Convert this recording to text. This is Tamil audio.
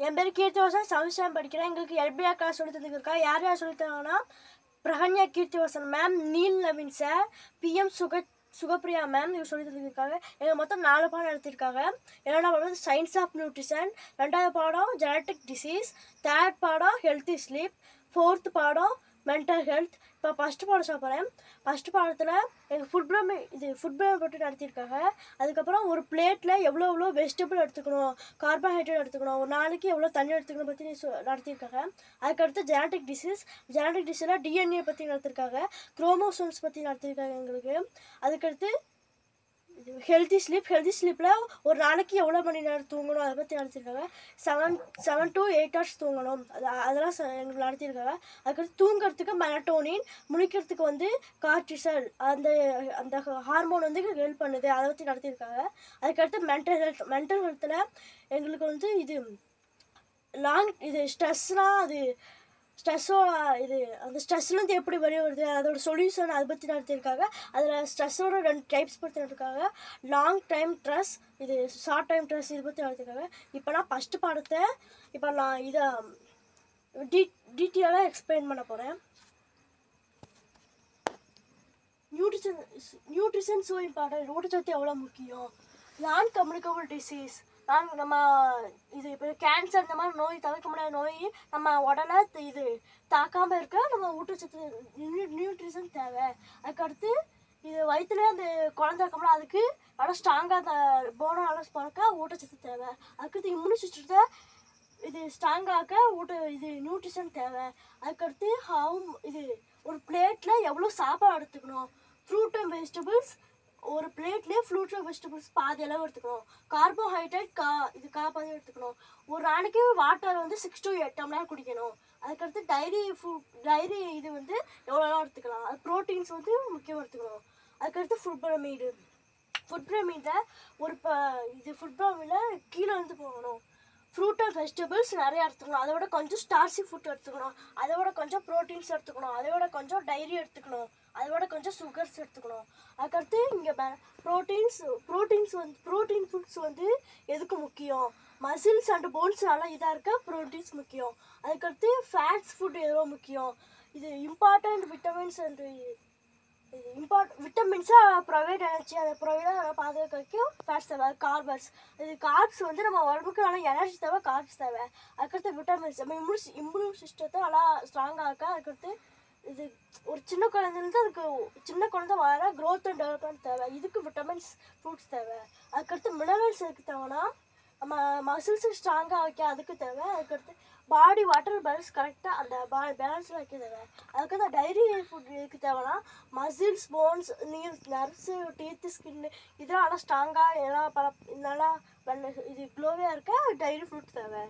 என் பேர் கீர்த்திவாசன், 7th ஸ்டாண்டர்ட் படிக்கிறேன். எங்களுக்கு எல்பிஆ கிளாஸ் சொல்லி தந்துருக்கா. யார் யார் சொல்லி தராங்கன்னா Pragnya Keerthivasan ma'am, Neel Naveen sir, PM Sugapriya ma'am இவர் சொல்லி தந்துருக்காங்க. எங்கள் மொத்தம் 4 பாடம் நடத்திருக்காங்க. என்னென்ன பாடம்? சயின்ஸ் ஆஃப் நியூட்ரிஷன், 2வது பாடம் ஜெனட்டிக் டிசீஸ், 3rd பாடம் ஹெல்த்தி ஸ்லீப், 4th பாடம் மென்டல் ஹெல்த். இப்போ ஃபஸ்ட்டு பாடம் சாப்பிட்றேன். ஃபஸ்ட்டு பாடத்தில் எங்கள் ஃபுட் பிரேம் போட்டு நடத்தியிருக்காங்க. அதுக்கப்புறம் ஒரு பிளேட்டில் எவ்வளோ வெஜிடபிள் எடுத்துக்கணும், கார்போஹைட்ரேட் எடுத்துக்கணும், ஒரு நாளைக்கு எவ்வளோ தண்ணி எடுத்துக்கணும் பற்றி நடத்தியிருக்காங்க. அதுக்கடுத்து ஜெனட்டிக் டிசீஸில் டிஎன்ஏ பற்றி நடத்திருக்காங்க, குரோமோசோம்ஸ் பற்றி நடத்தியிருக்காங்க எங்களுக்கு. அதுக்கடுத்து ஹெல்த்தி ஸ்லீப்பில் ஒரு நாளைக்கு எவ்வளோ மணி நேரம் தூங்கணும் அதை பற்றி நடத்தியிருக்காங்க. 7 to 8 hours தூங்கணும், அதெல்லாம் எங்களுக்கு நடத்தியிருக்காங்க. அதுக்கடுத்து தூங்குறதுக்கு மெலட்டோனின், முழிக்கிறதுக்கு வந்து கார்டிசால், அந்த ஹார்மோன் வந்து ஹெல்ப் பண்ணுது, அதை பற்றி நடத்தியிருக்காங்க. அதுக்கடுத்து மென்டல் ஹெல்த்தில் எங்களுக்கு வந்து அந்த ஸ்ட்ரெஸ்லேருந்து எப்படி வெளியே வருது, அதோட சொல்யூஷன் அதை பற்றி நடத்தியிருக்காங்க. அதில் ஸ்ட்ரெஸ்ஸோட 2 டைப்ஸ் பற்றி நடத்திருக்காங்க, long time stress, short time stress, இதை பற்றி நடத்திருக்காங்க. இப்போ நான் ஃபஸ்ட்டு பாடத்தை இதை டீட்டெயிலாக எக்ஸ்பிளைன் பண்ண போகிறேன். Nutrition so important. ஊட்டச்சத்து எவ்வளோ முக்கியம். நான் கம்யூனிகபிள் டிசீஸ், நம்ம இப்போ கேன்சர் இந்த மாதிரி நோய், தவிர்க்க முடியாத நோய் நம்ம உடனே தாக்காமல் இருக்க நம்ம ஊட்டச்சத்து நியூட்ரிஷன் தேவை. அதுக்கடுத்து வயிற்றுல அந்த குழந்தை இருக்கோம்னா அதுக்கு நல்லா ஸ்ட்ராங்காக அந்த போனை நல்லா பிறக்க ஊட்டச்சத்து தேவை. அதுக்கடுத்து இம்யூனி சிஸ்டத்தை ஸ்ட்ராங்காக நியூட்ரிஷன் தேவை. அதுக்கடுத்து ஒரு பிளேட்டில் எவ்வளோ சாப்பாடு எடுத்துக்கணும். ஃப்ரூட் அண்ட் வெஜிடபிள்ஸ், ஒரு பிளேட்லேயே ஃப்ரூட்ஸ் அண்ட் வெஜிடபிள்ஸ் பாதி அளவு எடுத்துக்கணும். கார்போஹைட்ரேட் பாதி எடுத்துக்கணும். ஒரு நாளைக்கு வாட்டர் வந்து 6 to 8 டம்ளர் குடிக்கணும். அதுக்கடுத்து டைரி எவ்வளோலாம் எடுத்துக்கலாம். அது ப்ரோட்டீன்ஸ் முக்கியம் எடுத்துக்கணும். அதுக்கடுத்து ஃபுட் பிரமிடில் ஃபுட் பிரமிடில் கீழே போகணும். ஃப்ரூட் அண்ட் வெஜிடபிள்ஸ் நிறையா எடுத்துக்கணும். அதை விட கொஞ்சம் ஸ்டார்ச்சி ஃபுட் எடுத்துக்கணும். அதை விட கொஞ்சம் ப்ரோட்டீன்ஸ் எடுத்துக்கணும். அதை விட கொஞ்சம் டைரி எடுத்துக்கணும். அதை விட கொஞ்சம் சுகர்ஸ் எடுத்துக்கணும். அதுக்கடுத்து இங்கே ப்ரோட்டீன் ஃபுட்ஸ் எதுக்கு முக்கியம்? மசில்ஸ் அண்ட் போன்ஸ் நல்லா இதாக இருக்க ப்ரோட்டீன்ஸ் முக்கியம். அதுக்கடுத்து ஃபேட்ஸ் ஃபுட் எவ்வளோ முக்கியம். இம்பார்ட்டண்ட் விட்டமின்ஸ் விட்டமின்ஸாக ப்ரொவைட் ஆகிடுச்சு. அதை ப்ரொவைடாக பாதுகாக்க ஃபேட்ஸ் தேவை. கார்ப்ஸ் நம்ம உடம்புக்கு நல்லா எனர்ஜி தேவை, கார்ப்ஸ் தேவை. அதுக்கடுத்து விட்டமின்ஸ் நம்ம இம்யூன் சிஸ்டத்தை நல்லா ஸ்ட்ராங்காக இருக்க. அதுக்கடுத்து ஒரு சின்ன குழந்தை வர க்ரோத் அண்ட் டெவலப்மெண்ட் தேவை. இதுக்கு விட்டமின்ஸ் ஃப்ரூட்ஸ் தேவை. அதுக்கடுத்து மினரல்ஸ் எதுக்கு தேவைன்னா நம்ம மசில்ஸு ஸ்ட்ராங்காக வைக்க அதுக்கு தேவை. அதுக்கடுத்து பாடி வாட்டர் பேலன்ஸ் கரெக்டாக அந்த பேலன்ஸில் வைக்க தேவை. அதுக்கடுத்து டைரி ஃபுட் எதுக்கு தேவைன்னா muscles, bones, nerves, teeth, skin இதெல்லாம் நல்லா ஸ்ட்ராங்காக நல்லா க்ளோவியாக இருக்க டைரி ஃபுட் தேவை.